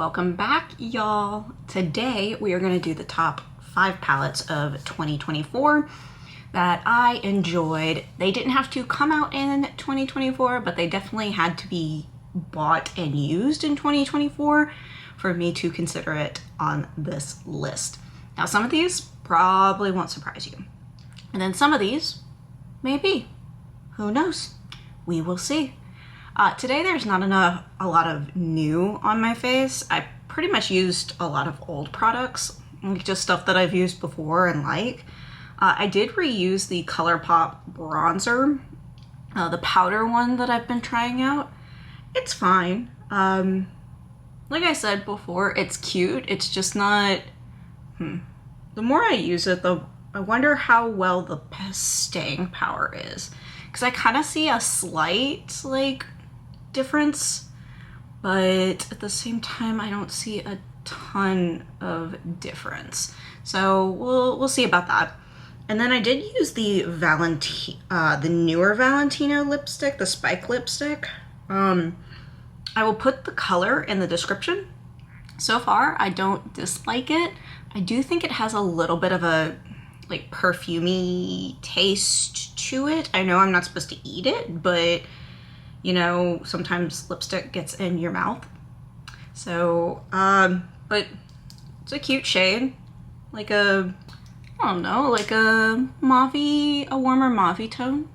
welcome back, y'all. Today we are going to do the top 5 palettes of 2024 that I enjoyed. They didn't have to come out in 2024, but they definitely had to be bought and used in 2024 for me to consider it on this list. Now, some of these probably won't surprise you, and then some of these maybe. Who knows? We will see. Today there's not a lot of new on my face. I pretty much used a lot of old products, just stuff that I've used before and like. I did reuse the Colourpop bronzer, the powder one that I've been trying out. It's fine. Like I said before, it's cute. It's just not, the more I use it, I wonder how well the staying power is. Because I kind of see a slight, difference, but at the same time I don't see a ton of difference, so we'll see about that. And then I did use the newer Valentino lipstick, the Spike lipstick. I will put the color in the description. So far I don't dislike it. I do think it has a little bit of a perfumey taste to it. I know I'm not supposed to eat it, but you know, sometimes lipstick gets in your mouth. So, but it's a cute shade. Like a warmer mauvey tone.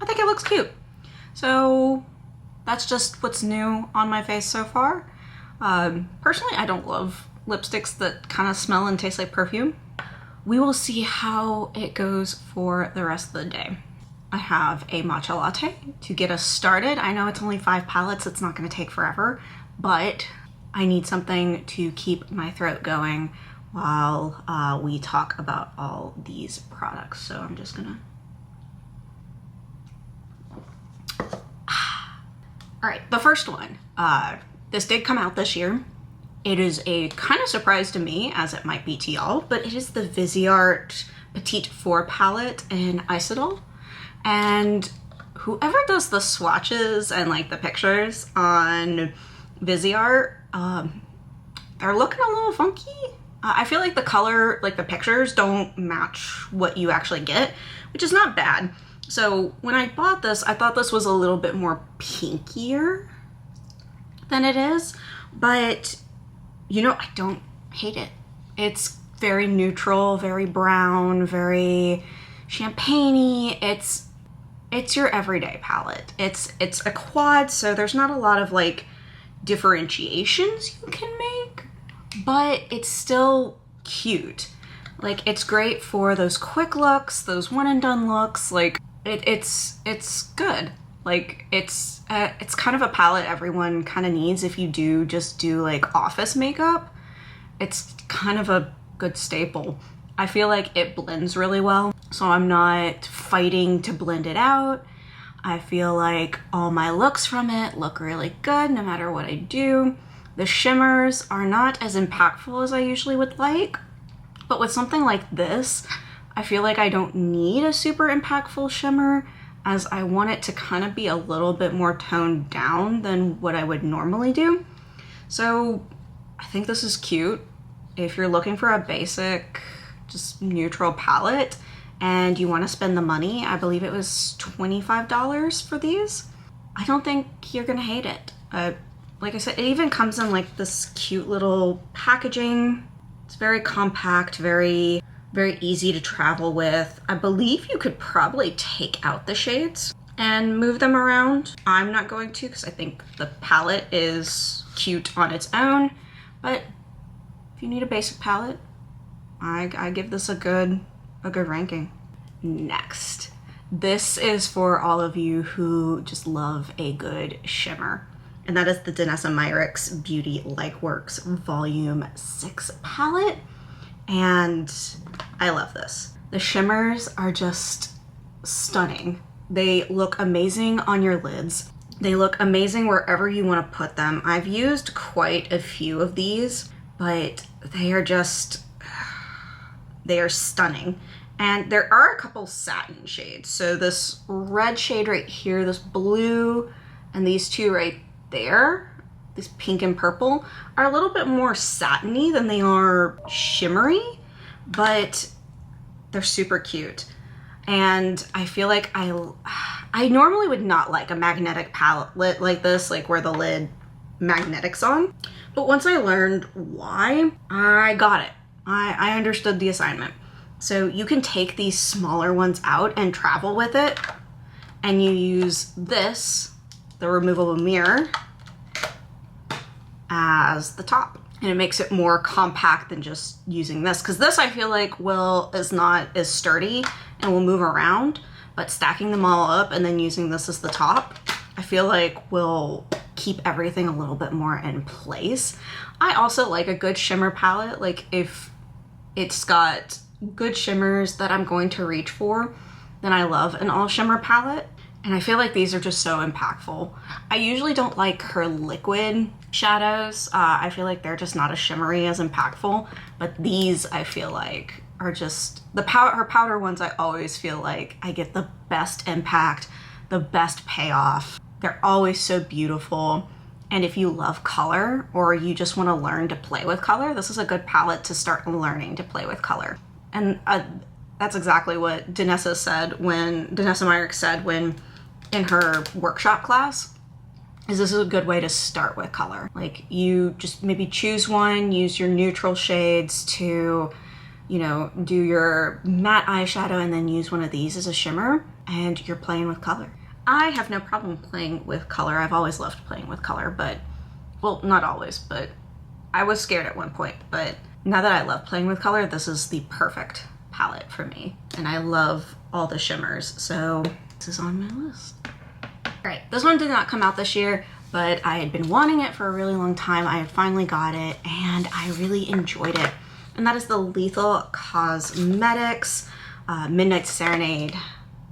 I think it looks cute. So that's just what's new on my face so far. Personally, I don't love lipsticks that kind of smell and taste like perfume. We will see how it goes for the rest of the day. I have a matcha latte to get us started. I know it's only 5 palettes, it's not going to take forever, but I need something to keep my throat going while we talk about all these products. So I'm just gonna... All right, the first one. This did come out this year. It is a kind of surprise to me, as it might be to y'all, but it is the Viseart Petite 4 palette in Isolde. And whoever does the swatches and the pictures on Viseart, they're looking a little funky. I feel like the color, the pictures don't match what you actually get, which is not bad. So when I bought this, I thought this was a little bit more pinkier than it is, but you know, I don't hate it. It's very neutral, very brown, very champagne-y. It's your everyday palette. It's a quad, so there's not a lot of differentiations you can make, but it's still cute. It's great for those quick looks, those one and done looks. It's good. It's kind of a palette everyone kind of needs if you do office makeup. It's kind of a good staple. I feel like it blends really well, so I'm not fighting to blend it out. I feel like all my looks from it look really good no matter what I do. The shimmers are not as impactful as I usually would like, but with something like this, I feel like I don't need a super impactful shimmer, as I want it to kind of be a little bit more toned down than what I would normally do. So I think this is cute. If you're looking for a basic, just neutral palette and you want to spend the money, I believe it was $25 for these. I don't think you're gonna hate it. Like I said, it even comes in this cute little packaging. It's very compact, very easy to travel with. I believe you could probably take out the shades and move them around. I'm not going to, because I think the palette is cute on its own, but if you need a basic palette, I give this a good ranking. Next, this is for all of you who just love a good shimmer, and that is the Dannessa Myricks Beauty Lightworks Volume 6 palette, and I love this. The shimmers are just stunning. They look amazing on your lids. They look amazing wherever you want to put them. I've used quite a few of these, but they are stunning. And there are a couple satin shades. So this red shade right here, this blue, and these two right there, these pink and purple, are a little bit more satiny than they are shimmery, but they're super cute. And I feel like I normally would not like a magnetic palette like this, like where the lid magnetics on. But once I learned why, I got it. I understood the assignment. So you can take these smaller ones out and travel with it. And you use this, the removable mirror, as the top. And it makes it more compact than just using this. Because this I feel like is not as sturdy and will move around. But stacking them all up and then using this as the top, I feel like will keep everything a little bit more in place. I also like a good shimmer palette. Like if it's got good shimmers that I'm going to reach for, then I love an all shimmer palette. And I feel like these are just so impactful. I usually don't like her liquid shadows. I feel like they're just not as shimmery as impactful, but these I feel like are just, her powder ones I always feel like I get the best impact, the best payoff. They're always so beautiful. And if you love color or you just want to learn to play with color, this is a good palette to start learning to play with color. And that's exactly what Dannessa Myricks said when in her workshop class, is this is a good way to start with color. Like you just maybe choose one, use your neutral shades to, you know, do your matte eyeshadow and then use one of these as a shimmer and you're playing with color. I have no problem playing with color. I've always loved playing with color, but, well, not always, but I was scared at one point, but now that I love playing with color, this is the perfect palette for me. And I love all the shimmers, so this is on my list. All right, this one did not come out this year, but I had been wanting it for a really long time. I had finally got it, and I really enjoyed it. And that is the Lethal Cosmetics Midnight Serenade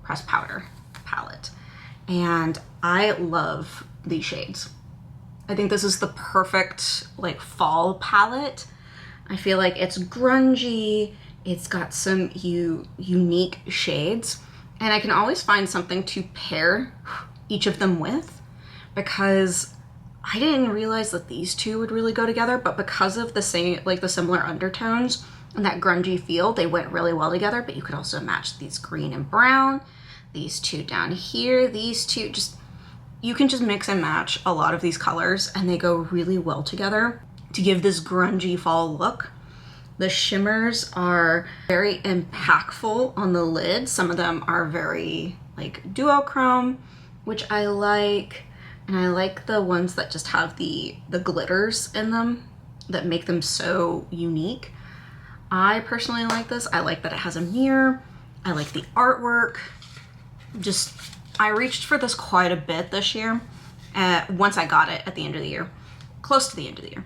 Pressed Powder palette. And I love these shades. I think this is the perfect like fall palette. I feel like it's grungy, it's got some unique shades, and I can always find something to pair each of them with, because I didn't realize that these two would really go together, but because of the same, like the similar undertones and that grungy feel, they went really well together. But you could also match these green and brown, these two down here, these two, you can just mix and match a lot of these colors and they go really well together to give this grungy fall look. The shimmers are very impactful on the lid. Some of them are very like duochrome, which I like. And I like the ones that just have the glitters in them that make them so unique. I personally like this. I like that it has a mirror. I like the artwork. I reached for this quite a bit this year. Once I got it at the end of the year, close to the end of the year.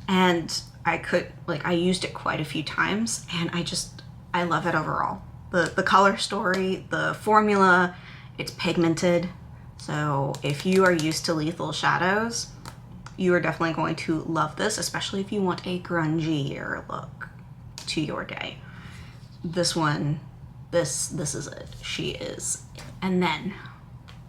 And I used it quite a few times, and I love it overall. The color story, the formula, it's pigmented. So if you are used to lethal shadows, you are definitely going to love this, especially if you want a grungier look to your day. This one, this is it. She is. And then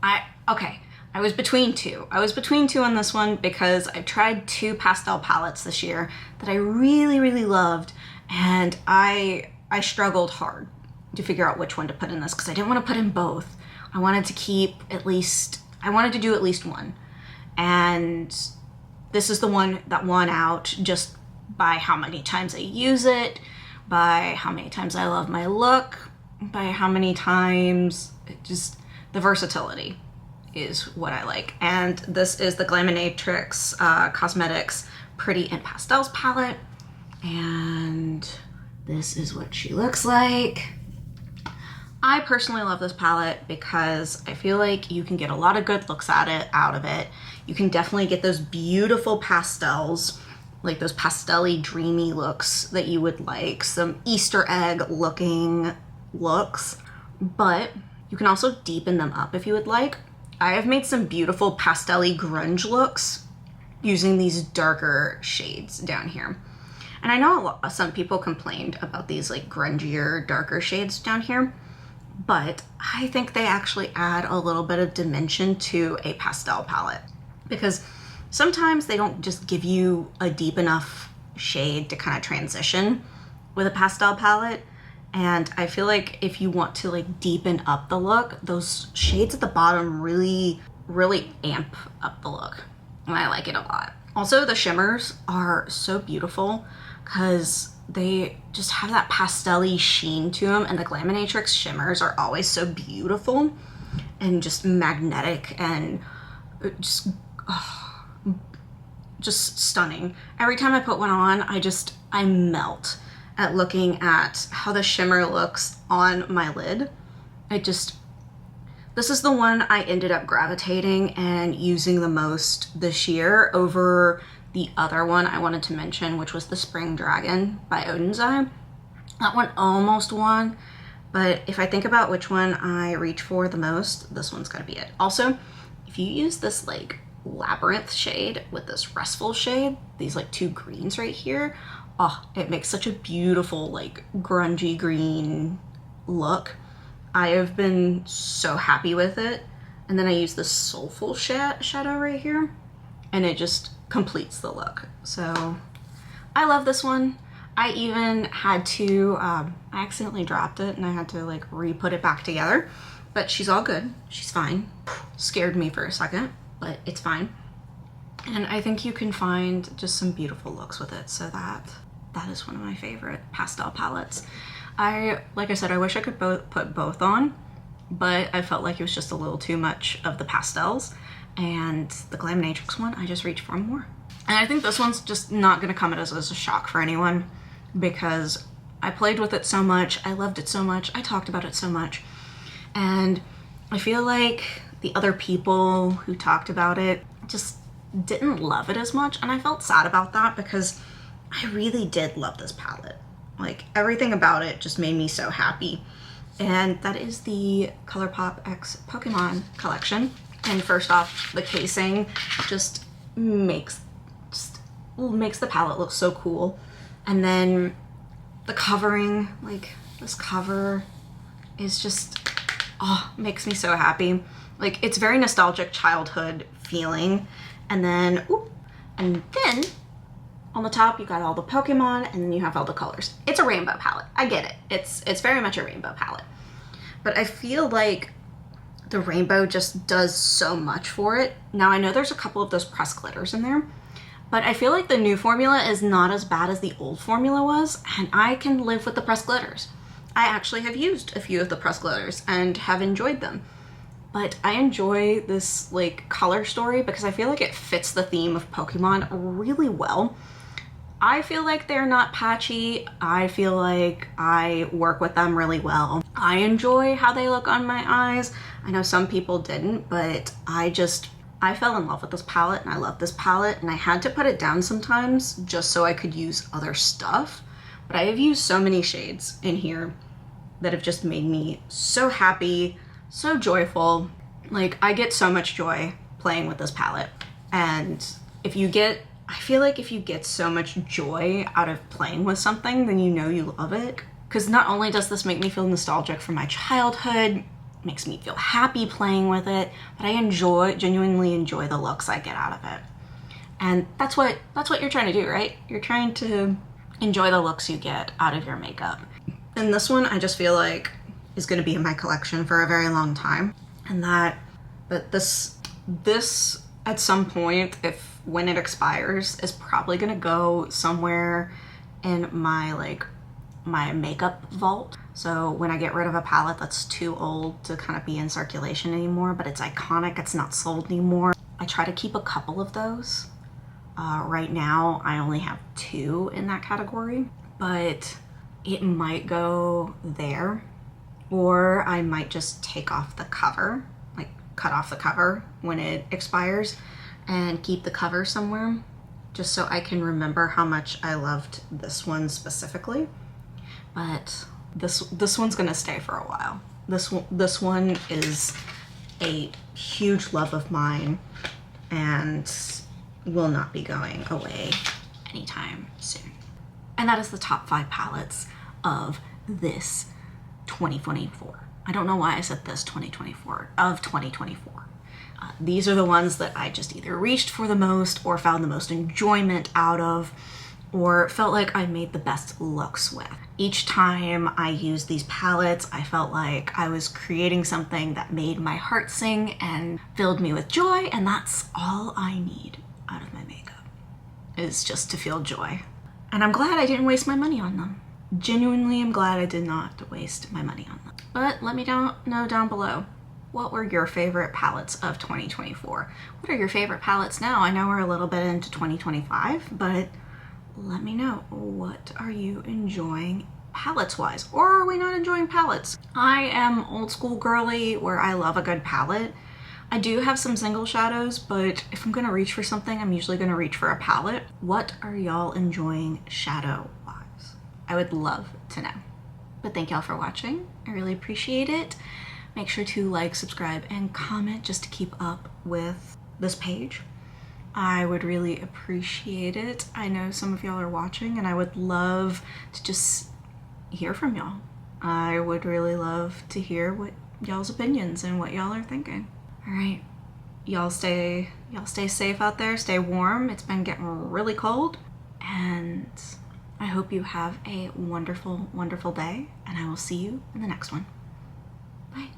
I was between two. I was between two on this one because I tried two pastel palettes this year that I really, really loved, and I struggled hard to figure out which one to put in this because I didn't want to put in both. I wanted to do at least one. And this is the one that won out just by how many times I use it, by how many times I love my look, by how many times, the versatility is what I like. And this is the Glaminatrix Cosmetics Pretty in Pastels palette. And this is what she looks like. I personally love this palette because I feel like you can get a lot of good looks out of it. You can definitely get those beautiful pastels, like those pastel-y, dreamy looks that you would like, some Easter egg looking looks, but you can also deepen them up if you would like. I have made some beautiful pastel-y grunge looks using these darker shades down here. And I know some people complained about these like grungier, darker shades down here, but I think they actually add a little bit of dimension to a pastel palette, because sometimes they don't just give you a deep enough shade to kind of transition with a pastel palette. And I feel like if you want to like deepen up the look, those shades at the bottom really amp up the look. And I like it a lot. Also, the shimmers are so beautiful because they just have that pastel-y sheen to them, and the Glaminatrix shimmers are always so beautiful and just magnetic and just stunning. Every time I put one on, I melt at looking at how the shimmer looks on my lid. This is the one I ended up gravitating and using the most this year over the other one I wanted to mention, which was the Spring Dragon by Odin's Eye. That one almost won, but if I think about which one I reach for the most, this one's gotta be it. Also, if you use this like Labyrinth shade with this Restful shade, these like two greens right here, oh, it makes such a beautiful like grungy green look. I have been so happy with it. And then I use this Soulful shadow right here, and it just completes the look. So I love this one. I even had to, I accidentally dropped it and I had to like re-put it back together, but she's all good. She's fine. Scared me for a second, but it's fine. And I think you can find just some beautiful looks with it. So that is one of my favorite pastel palettes. Like I said, I wish I could put both on, but I felt like it was just a little too much of the pastels, and the Glaminatrix one, I just reached for more. And I think this one's just not gonna come as a shock for anyone, because I played with it so much, I loved it so much, I talked about it so much, and I feel like the other people who talked about it just didn't love it as much, and I felt sad about that because I really did love this palette. Like, everything about it just made me so happy. And that is the Colourpop X Pokemon collection. And first off, the casing just makes the palette look so cool. And then the covering, like this cover is just, oh, makes me so happy. Like, it's very nostalgic childhood feeling. And then on the top, you got all the Pokemon, and then you have all the colors. It's a rainbow palette. I get it. It's very much a rainbow palette. But I feel like the rainbow just does so much for it. Now, I know there's a couple of those pressed glitters in there, but I feel like the new formula is not as bad as the old formula was, and I can live with the pressed glitters. I actually have used a few of the pressed glitters and have enjoyed them. But I enjoy this like color story because I feel like it fits the theme of Pokemon really well. I feel like they're not patchy. I feel like I work with them really well. I enjoy how they look on my eyes. I know some people didn't, but I fell in love with this palette, and I love this palette, and I had to put it down sometimes just so I could use other stuff. But I have used so many shades in here that have just made me so happy, so joyful. Like, I get so much joy playing with this palette. And I feel like if you get so much joy out of playing with something, then you know you love it. Because not only does this make me feel nostalgic for my childhood, makes me feel happy playing with it, but I genuinely enjoy the looks I get out of it. And that's what you're trying to do, right? You're trying to enjoy the looks you get out of your makeup. And this one, I just feel like is going to be in my collection for a very long time. But this at some point, when it expires, is probably gonna go somewhere in my makeup vault. So when I get rid of a palette that's too old to kind of be in circulation anymore, but it's iconic, it's not sold anymore, I try to keep a couple of those. Right now, I only have 2 in that category, but it might go there, or I might just take off the cover, like cut off the cover when it expires, and keep the cover somewhere just so I can remember how much I loved this one specifically. But this one's gonna stay for a while. This one is a huge love of mine and will not be going away anytime soon. And that is the top 5 palettes of this 2024. I don't know why I said this 2024, of 2024. These are the ones that I just either reached for the most or found the most enjoyment out of, or felt like I made the best looks with. Each time I used these palettes, I felt like I was creating something that made my heart sing and filled me with joy, and that's all I need out of my makeup, is just to feel joy. And I'm glad I didn't waste my money on them. Genuinely, I'm glad I did not waste my money on them. But let me know down below, what were your favorite palettes of 2024? What are your favorite palettes now? I know we're a little bit into 2025, but let me know, what are you enjoying palettes wise? Or are we not enjoying palettes? I am old school girly where I love a good palette. I do have some single shadows, but if I'm gonna reach for something, I'm usually gonna reach for a palette. What are y'all enjoying shadow wise? I would love to know. But thank y'all for watching. I really appreciate it. Make sure to like, subscribe, and comment just to keep up with this page. I would really appreciate it. I know some of y'all are watching and I would love to just hear from y'all. I would really love to hear what y'all's opinions and what y'all are thinking. All right, y'all stay safe out there, stay warm. It's been getting really cold, and I hope you have a wonderful, wonderful day, and I will see you in the next one. Bye.